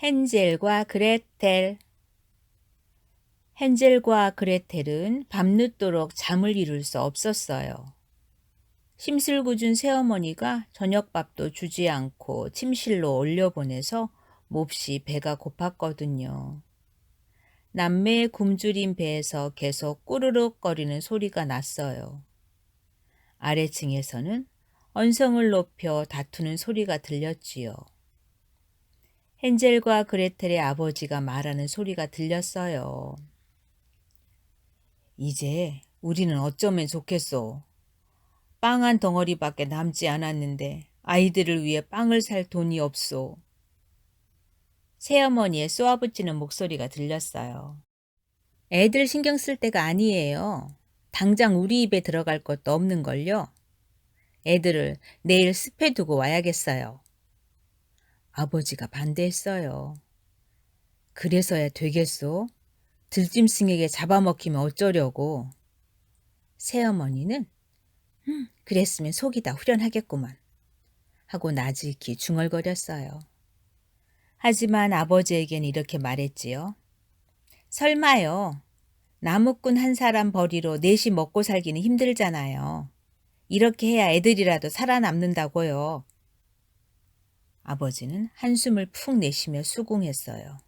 헨젤과 그레텔. 헨젤과 그레텔은 밤늦도록 잠을 이룰 수 없었어요. 심술궂은 새어머니가 저녁밥도 주지 않고 침실로 올려보내서 몹시 배가 고팠거든요. 남매의 굶주린 배에서 계속 꾸르륵거리는 소리가 났어요. 아래층에서는 언성을 높여 다투는 소리가 들렸지요. 헨젤과 그레텔의 아버지가 말하는 소리가 들렸어요. 이제 우리는 어쩌면 좋겠소. 빵 한 덩어리밖에 남지 않았는데 아이들을 위해 빵을 살 돈이 없소. 새어머니의 쏘아붙이는 목소리가 들렸어요. 애들 신경 쓸 때가 아니에요. 당장 우리 입에 들어갈 것도 없는걸요. 애들을 내일 습해 두고 와야겠어요. 아버지가 반대했어요. 그래서야 되겠소? 들짐승에게 잡아먹히면 어쩌려고. 새어머니는 그랬으면 속이 다 후련하겠구만 하고 나직히 중얼거렸어요. 하지만 아버지에겐 이렇게 말했지요. 설마요. 나무꾼 한 사람 벌이로 넷이 먹고 살기는 힘들잖아요. 이렇게 해야 애들이라도 살아남는다고요. 아버지는 한숨을 푹 내쉬며 수긍했어요.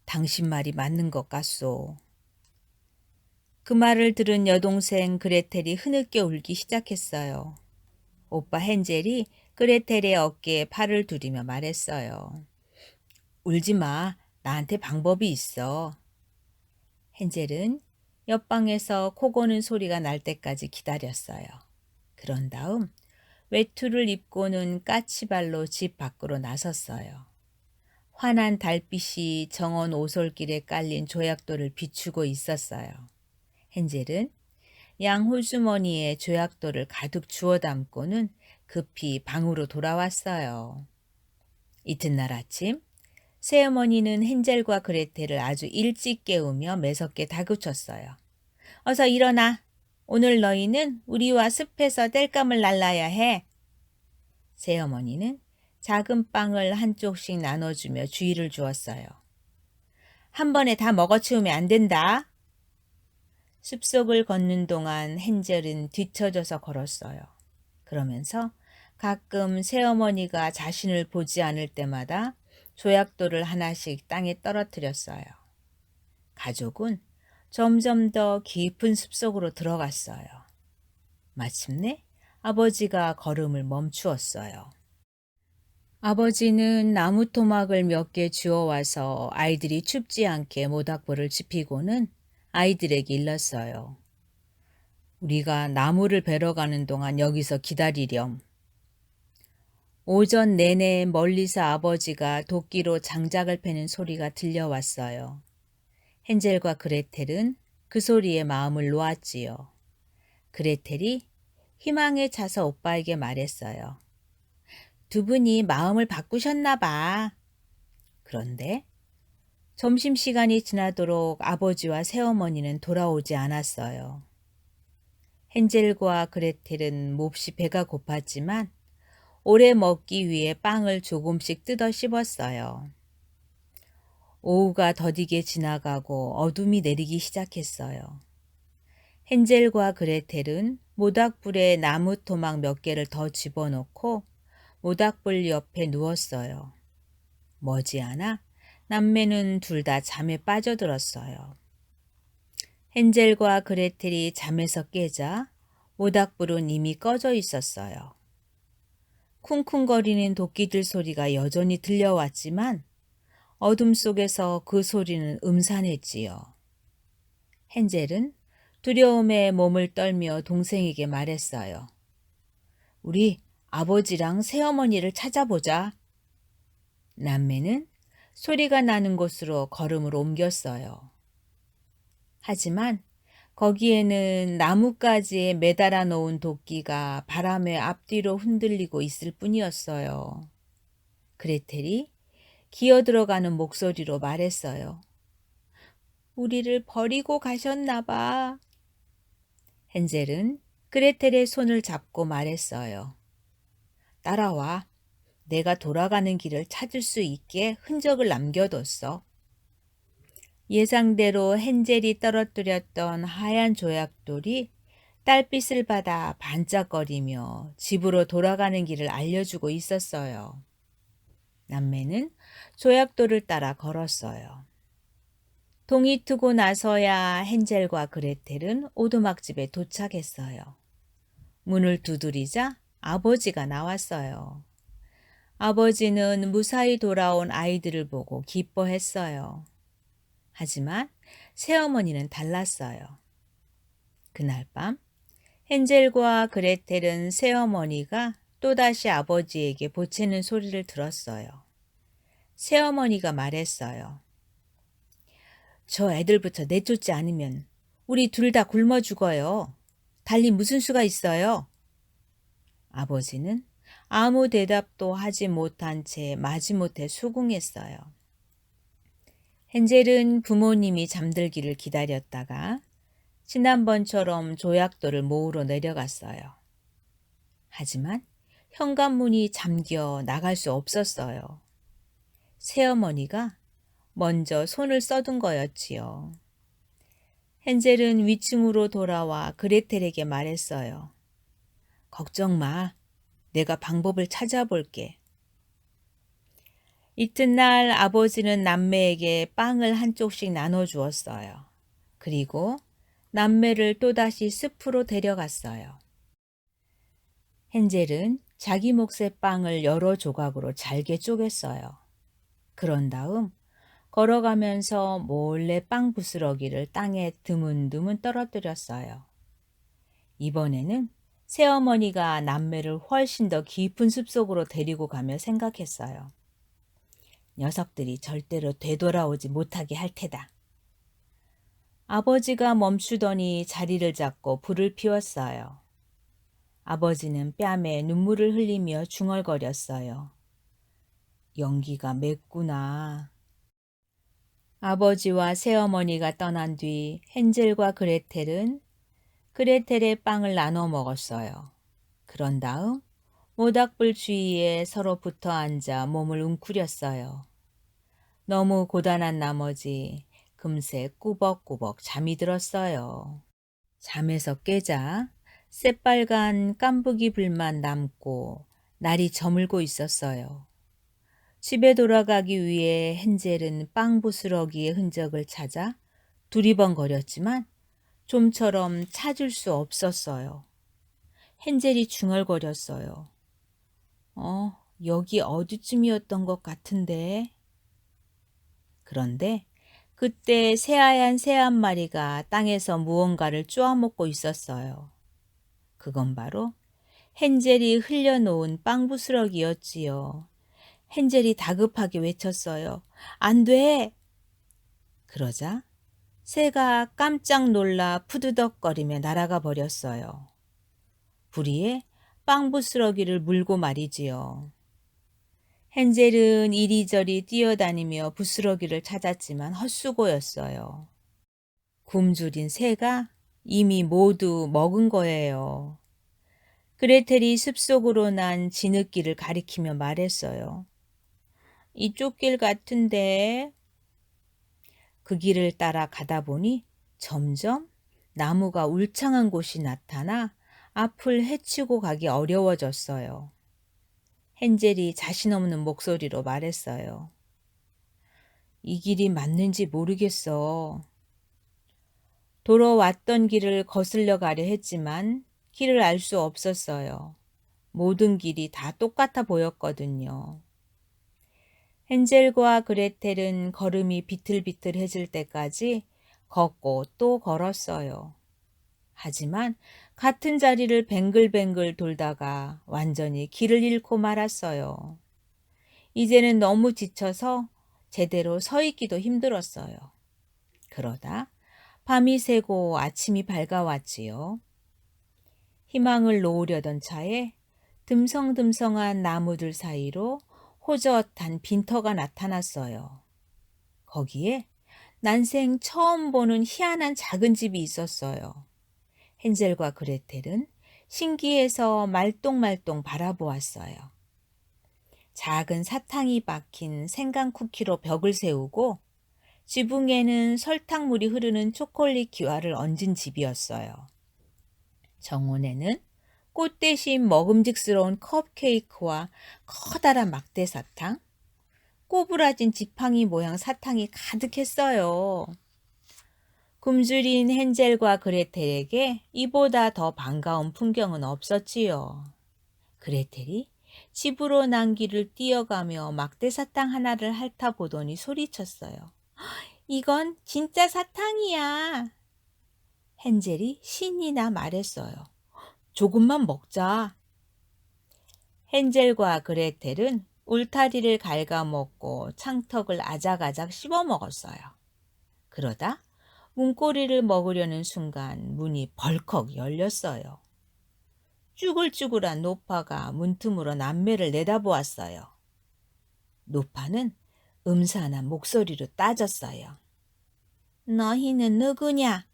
당신 말이 맞는 것 같소. 그 말을 들은 여동생 그레텔이 흐느껴 울기 시작했어요. 오빠 헨젤이 그레텔의 어깨에 팔을 두리며 말했어요. 울지 마. 나한테 방법이 있어. 헨젤은 옆방에서 코 고는 소리가 날 때까지 기다렸어요. 그런 다음 외투를 입고는 까치발로 집 밖으로 나섰어요. 환한 달빛이 정원 오솔길에 깔린 조약돌을 비추고 있었어요. 헨젤은 양홀주머니에 조약돌을 가득 주워 담고는 급히 방으로 돌아왔어요. 이튿날 아침 새어머니는 헨젤과 그레텔을 아주 일찍 깨우며 매섭게 다그쳤어요. 어서 일어나. 오늘 너희는 우리와 숲에서 땔감을 날라야 해. 새어머니는 작은 빵을 한쪽씩 나눠주며 주의를 주었어요. 한 번에 다 먹어치우면 안 된다. 숲속을 걷는 동안 헨젤은 뒤처져서 걸었어요. 그러면서 가끔 새어머니가 자신을 보지 않을 때마다 조약돌을 하나씩 땅에 떨어뜨렸어요. 가족은 점점 더 깊은 숲속으로 들어갔어요. 마침내 아버지가 걸음을 멈추었어요. 아버지는 나무 토막을 몇 개 주워와서 아이들이 춥지 않게 모닥불을 지피고는 아이들에게 일렀어요. 우리가 나무를 베러 가는 동안 여기서 기다리렴. 오전 내내 멀리서 아버지가 도끼로 장작을 패는 소리가 들려왔어요. 헨젤과 그레텔은 그 소리에 마음을 놓았지요. 그레텔이 희망에 차서 오빠에게 말했어요. 두 분이 마음을 바꾸셨나 봐. 그런데 점심시간이 지나도록 아버지와 새어머니는 돌아오지 않았어요. 헨젤과 그레텔은 몹시 배가 고팠지만 오래 먹기 위해 빵을 조금씩 뜯어 씹었어요. 오후가 더디게 지나가고 어둠이 내리기 시작했어요. 헨젤과 그레텔은 모닥불에 나무 토막 몇 개를 더 집어넣고 모닥불 옆에 누웠어요. 머지않아 남매는 둘 다 잠에 빠져들었어요. 헨젤과 그레텔이 잠에서 깨자 모닥불은 이미 꺼져 있었어요. 쿵쿵거리는 도끼들 소리가 여전히 들려왔지만 어둠 속에서 그 소리는 음산했지요. 헨젤은 두려움에 몸을 떨며 동생에게 말했어요. 우리 아버지랑 새어머니를 찾아보자. 남매는 소리가 나는 곳으로 걸음을 옮겼어요. 하지만 거기에는 나뭇가지에 매달아 놓은 도끼가 바람에 앞뒤로 흔들리고 있을 뿐이었어요. 그레텔이 기어들어가는 목소리로 말했어요. 우리를 버리고 가셨나 봐. 헨젤은 그레텔의 손을 잡고 말했어요. 따라와. 내가 돌아가는 길을 찾을 수 있게 흔적을 남겨뒀어. 예상대로 헨젤이 떨어뜨렸던 하얀 조약돌이 딸빛을 받아 반짝거리며 집으로 돌아가는 길을 알려주고 있었어요. 남매는 조약돌을 따라 걸었어요. 동이 트고 나서야 헨젤과 그레텔은 오두막집에 도착했어요. 문을 두드리자 아버지가 나왔어요. 아버지는 무사히 돌아온 아이들을 보고 기뻐했어요. 하지만 새어머니는 달랐어요. 그날 밤 헨젤과 그레텔은 새어머니가 또다시 아버지에게 보채는 소리를 들었어요. 새어머니가 말했어요. 저 애들부터 내쫓지 않으면 우리 둘 다 굶어 죽어요. 달리 무슨 수가 있어요? 아버지는 아무 대답도 하지 못한 채 마지못해 수긍했어요. 헨젤은 부모님이 잠들기를 기다렸다가 지난번처럼 조약돌을 모으러 내려갔어요. 하지만 현관문이 잠겨 나갈 수 없었어요. 새어머니가 먼저 손을 써둔 거였지요. 헨젤은 위층으로 돌아와 그레텔에게 말했어요. 걱정 마. 내가 방법을 찾아볼게. 이튿날 아버지는 남매에게 빵을 한 쪽씩 나눠주었어요. 그리고 남매를 또다시 숲으로 데려갔어요. 헨젤은 자기 몫의 빵을 여러 조각으로 잘게 쪼갰어요. 그런 다음 걸어가면서 몰래 빵 부스러기를 땅에 드문드문 떨어뜨렸어요. 이번에는 새어머니가 남매를 훨씬 더 깊은 숲속으로 데리고 가며 생각했어요. 녀석들이 절대로 되돌아오지 못하게 할 테다. 아버지가 멈추더니 자리를 잡고 불을 피웠어요. 아버지는 뺨에 눈물을 흘리며 중얼거렸어요. 연기가 맵구나. 아버지와 새어머니가 떠난 뒤 헨젤과 그레텔은 그레텔의 빵을 나눠 먹었어요. 그런 다음 모닥불 주위에 서로 붙어 앉아 몸을 웅크렸어요. 너무 고단한 나머지 금세 꾸벅꾸벅 잠이 들었어요. 잠에서 깨자 새빨간 깐부기 불만 남고 날이 저물고 있었어요. 집에 돌아가기 위해 헨젤은 빵 부스러기의 흔적을 찾아 두리번거렸지만 좀처럼 찾을 수 없었어요. 헨젤이 중얼거렸어요. 여기 어디쯤이었던 것 같은데. 그런데 그때 새하얀 새 한 마리가 땅에서 무언가를 쪼아먹고 있었어요. 그건 바로 헨젤이 흘려놓은 빵 부스러기였지요. 헨젤이 다급하게 외쳤어요. 안 돼! 그러자 새가 깜짝 놀라 푸드덕거리며 날아가 버렸어요. 부리에 빵 부스러기를 물고 말이지요. 헨젤은 이리저리 뛰어다니며 부스러기를 찾았지만 헛수고였어요. 굶주린 새가 이미 모두 먹은 거예요. 그레텔이 숲속으로 난 진흙길을 가리키며 말했어요. 이쪽 길 같은데. 그 길을 따라 가다 보니 점점 나무가 울창한 곳이 나타나 앞을 헤치고 가기 어려워졌어요. 헨젤이 자신 없는 목소리로 말했어요. 이 길이 맞는지 모르겠어. 돌아왔던 길을 거슬러 가려 했지만 길을 알 수 없었어요. 모든 길이 다 똑같아 보였거든요. 헨젤과 그레텔은 걸음이 비틀비틀해질 때까지 걷고 또 걸었어요. 하지만 같은 자리를 뱅글뱅글 돌다가 완전히 길을 잃고 말았어요. 이제는 너무 지쳐서 제대로 서 있기도 힘들었어요. 그러다 밤이 새고 아침이 밝아왔지요. 희망을 놓으려던 차에 듬성듬성한 나무들 사이로 호젓한 빈터가 나타났어요. 거기에 난생 처음 보는 희한한 작은 집이 있었어요. 헨젤과 그레텔은 신기해서 말똥말똥 바라보았어요. 작은 사탕이 박힌 생강 쿠키로 벽을 세우고 지붕에는 설탕물이 흐르는 초콜릿 기와를 얹은 집이었어요. 정원에는 꽃 대신 먹음직스러운 컵케이크와 커다란 막대 사탕, 꼬부라진 지팡이 모양 사탕이 가득했어요. 굶주린 헨젤과 그레텔에게 이보다 더 반가운 풍경은 없었지요. 그레텔이 집으로 난 길을 뛰어가며 막대 사탕 하나를 핥아보더니 소리쳤어요. 이건 진짜 사탕이야. 헨젤이 신이 나 말했어요. 조금만 먹자. 헨젤과 그레텔은 울타리를 갉아먹고 창턱을 아작아작 씹어먹었어요. 그러다 문고리를 먹으려는 순간 문이 벌컥 열렸어요. 쭈글쭈글한 노파가 문틈으로 남매를 내다보았어요. 노파는 음산한 목소리로 따졌어요. 너희는 누구냐?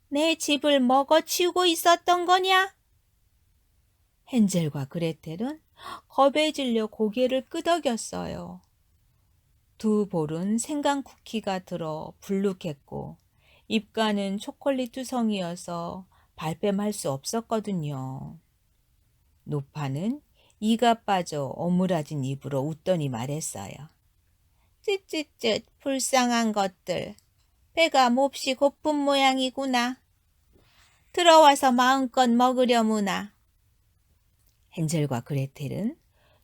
내 집을 먹어치우고 있었던 거냐? 헨젤과 그레텔은 겁에 질려 고개를 끄덕였어요. 두 볼은 생강 쿠키가 들어 불룩했고 입가는 초콜릿 투성이어서 발뺌할 수 없었거든요. 노파는 이가 빠져 오므라진 입으로 웃더니 말했어요. 쯧쯧쯧 불쌍한 것들. 배가 몹시 고픈 모양이구나. 들어와서 마음껏 먹으려무나. 헨젤과 그레텔은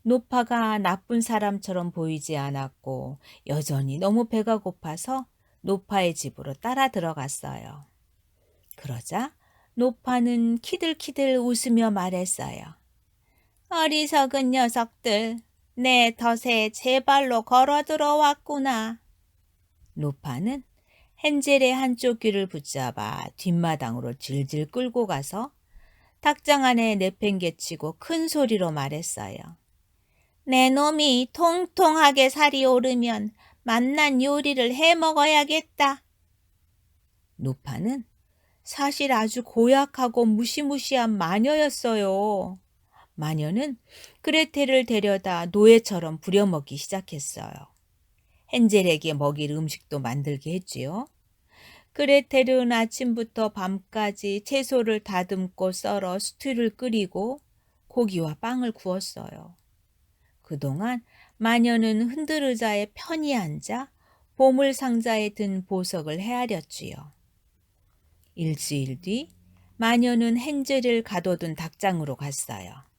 노파가 나쁜 사람처럼 보이지 않았고 여전히 너무 배가 고파서 노파의 집으로 따라 들어갔어요. 그러자 노파는 키들키들 웃으며 말했어요. 어리석은 녀석들, 내 덫에 제 발로 걸어 들어왔구나. 노파는 헨젤의 한쪽 귀를 붙잡아 뒷마당으로 질질 끌고 가서 닭장 안에 내팽개치고 큰 소리로 말했어요. 내 놈이 통통하게 살이 오르면 맛난 요리를 해 먹어야겠다. 노파는 사실 아주 고약하고 무시무시한 마녀였어요. 마녀는 그레텔을 데려다 노예처럼 부려먹기 시작했어요. 헨젤에게 먹일 음식도 만들게 했지요. 그레텔은 아침부터 밤까지 채소를 다듬고 썰어 스튜를 끓이고 고기와 빵을 구웠어요. 그동안 마녀는 흔들의자에 편히 앉아 보물상자에 든 보석을 헤아렸지요. 일주일 뒤 마녀는 헨젤을 가둬둔 닭장으로 갔어요.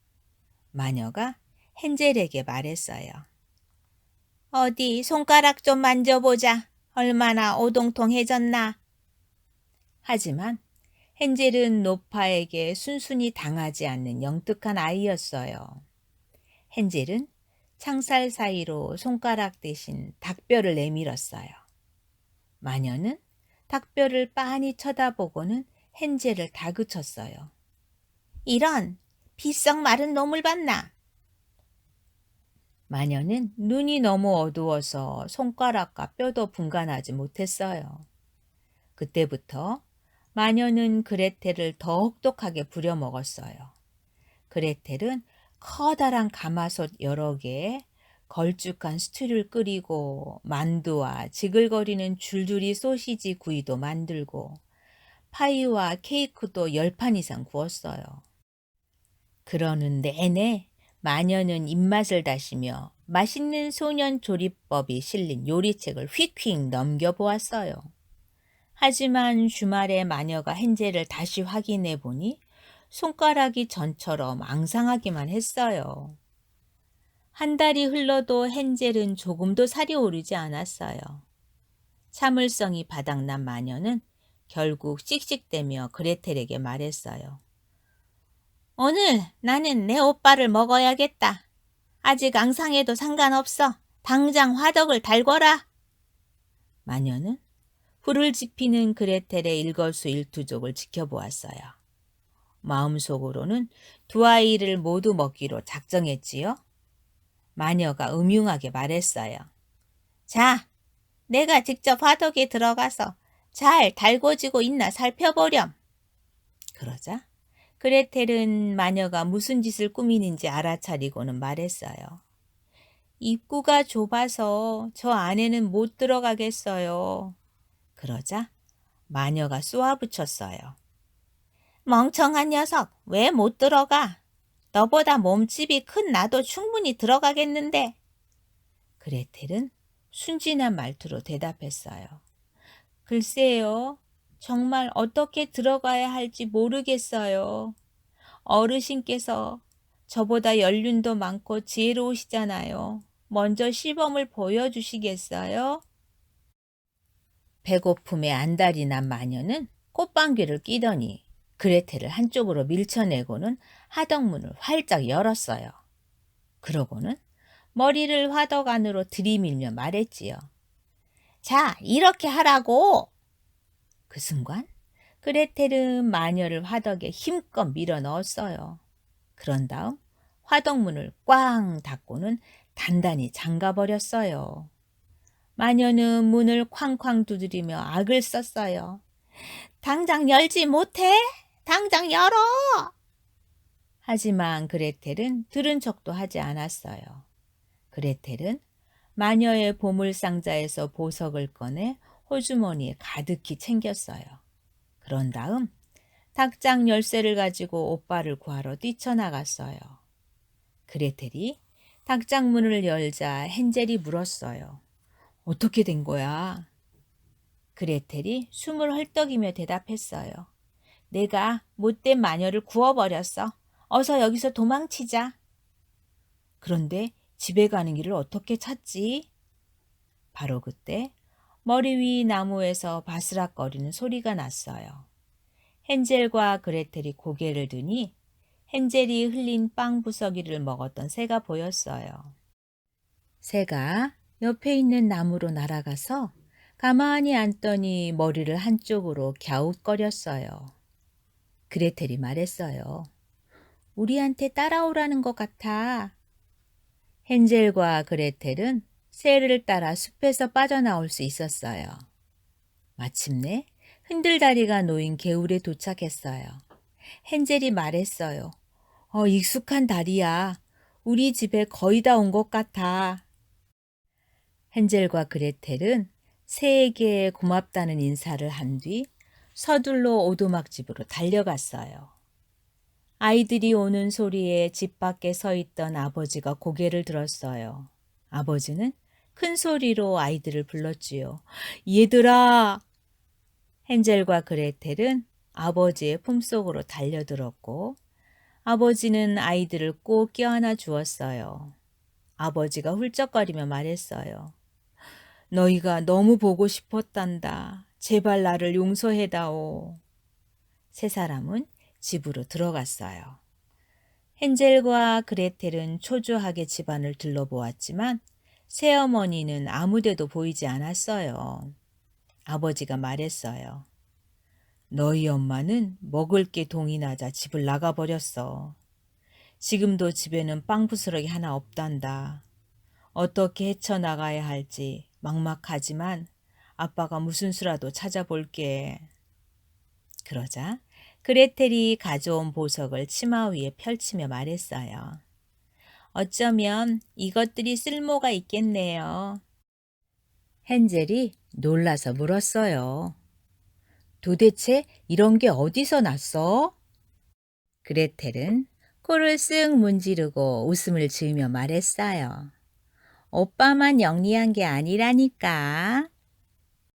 마녀가 헨젤에게 말했어요. 어디 손가락 좀 만져보자. 얼마나 오동통해졌나. 하지만 헨젤은 노파에게 순순히 당하지 않는 영특한 아이였어요. 헨젤은 창살 사이로 손가락 대신 닭뼈를 내밀었어요. 마녀는 닭뼈를 빤히 쳐다보고는 헨젤을 다그쳤어요. 이런 비썩 마른 놈을 봤나? 마녀는 눈이 너무 어두워서 손가락과 뼈도 분간하지 못했어요. 그때부터 마녀는 그레텔을 더 혹독하게 부려먹었어요. 그레텔은 커다란 가마솥 여러 개에 걸쭉한 스튜를 끓이고 만두와 지글거리는 줄줄이 소시지 구이도 만들고 파이와 케이크도 10판 이상 구웠어요. 그러는 내내 마녀는 입맛을 다시며 맛있는 소년 조리법이 실린 요리책을 휙휙 넘겨보았어요. 하지만 주말에 마녀가 헨젤을 다시 확인해 보니 손가락이 전처럼 앙상하기만 했어요. 한 달이 흘러도 헨젤은 조금도 살이 오르지 않았어요. 참을성이 바닥난 마녀는 결국 씩씩대며 그레텔에게 말했어요. 오늘 나는 내 오빠를 먹어야겠다. 아직 앙상해도 상관없어. 당장 화덕을 달궈라. 마녀는 불을 지피는 그레텔의 일거수일투족을 지켜보았어요. 마음속으로는 두 아이를 모두 먹기로 작정했지요. 마녀가 음흉하게 말했어요. 자, 내가 직접 화덕에 들어가서 잘 달궈지고 있나 살펴보렴. 그러자 그레텔은 마녀가 무슨 짓을 꾸미는지 알아차리고는 말했어요. 입구가 좁아서 저 안에는 못 들어가겠어요. 그러자 마녀가 쏘아붙였어요. 멍청한 녀석, 왜 못 들어가? 너보다 몸집이 큰 나도 충분히 들어가겠는데. 그레텔은 순진한 말투로 대답했어요. 글쎄요, 정말 어떻게 들어가야 할지 모르겠어요. 어르신께서 저보다 연륜도 많고 지혜로우시잖아요. 먼저 시범을 보여주시겠어요? 배고픔에 안달이 난 마녀는 꽃방귀를 끼더니 그레텔을 한쪽으로 밀쳐내고는 하덕문을 활짝 열었어요. 그러고는 머리를 화덕 안으로 들이밀며 말했지요. 자, 이렇게 하라고! 그 순간 그레텔은 마녀를 화덕에 힘껏 밀어 넣었어요. 그런 다음 화덕문을 꽝 닫고는 단단히 잠가버렸어요. 마녀는 문을 쾅쾅 두드리며 악을 썼어요. 당장 열지 못해? 당장 열어! 하지만 그레텔은 들은 척도 하지 않았어요. 그레텔은 마녀의 보물상자에서 보석을 꺼내 호주머니에 가득히 챙겼어요. 그런 다음 닭장 열쇠를 가지고 오빠를 구하러 뛰쳐나갔어요. 그레텔이 닭장 문을 열자 헨젤이 물었어요. 어떻게 된 거야? 그레텔이 숨을 헐떡이며 대답했어요. 내가 못된 마녀를 구워버렸어. 어서 여기서 도망치자. 그런데 집에 가는 길을 어떻게 찾지? 바로 그때 머리 위 나무에서 바스락거리는 소리가 났어요. 헨젤과 그레텔이 고개를 드니 헨젤이 흘린 빵 부서기를 먹었던 새가 보였어요. 새가 옆에 있는 나무로 날아가서 가만히 앉더니 머리를 한쪽으로 갸웃거렸어요. 그레텔이 말했어요. 우리한테 따라오라는 것 같아. 헨젤과 그레텔은 새를 따라 숲에서 빠져나올 수 있었어요. 마침내 흔들다리가 놓인 개울에 도착했어요. 헨젤이 말했어요. 익숙한 다리야. 우리 집에 거의 다 온 것 같아. 헨젤과 그레텔은 새에게 고맙다는 인사를 한 뒤 서둘러 오두막집으로 달려갔어요. 아이들이 오는 소리에 집 밖에 서 있던 아버지가 고개를 들었어요. 아버지는 큰 소리로 아이들을 불렀지요. 얘들아! 헨젤과 그레텔은 아버지의 품속으로 달려들었고 아버지는 아이들을 꼭 껴안아 주었어요. 아버지가 훌쩍거리며 말했어요. 너희가 너무 보고 싶었단다. 제발 나를 용서해다오. 세 사람은 집으로 들어갔어요. 헨젤과 그레텔은 초조하게 집안을 둘러보았지만 새어머니는 아무데도 보이지 않았어요. 아버지가 말했어요. 너희 엄마는 먹을 게 동이 나자 집을 나가버렸어. 지금도 집에는 빵 부스러기 하나 없단다. 어떻게 헤쳐나가야 할지 막막하지만 아빠가 무슨 수라도 찾아볼게. 그러자 그레텔이 가져온 보석을 치마 위에 펼치며 말했어요. 어쩌면 이것들이 쓸모가 있겠네요. 헨젤이 놀라서 물었어요. 도대체 이런 게 어디서 났어? 그레텔은 코를 쓱 문지르고 웃음을 지으며 말했어요. 오빠만 영리한 게 아니라니까.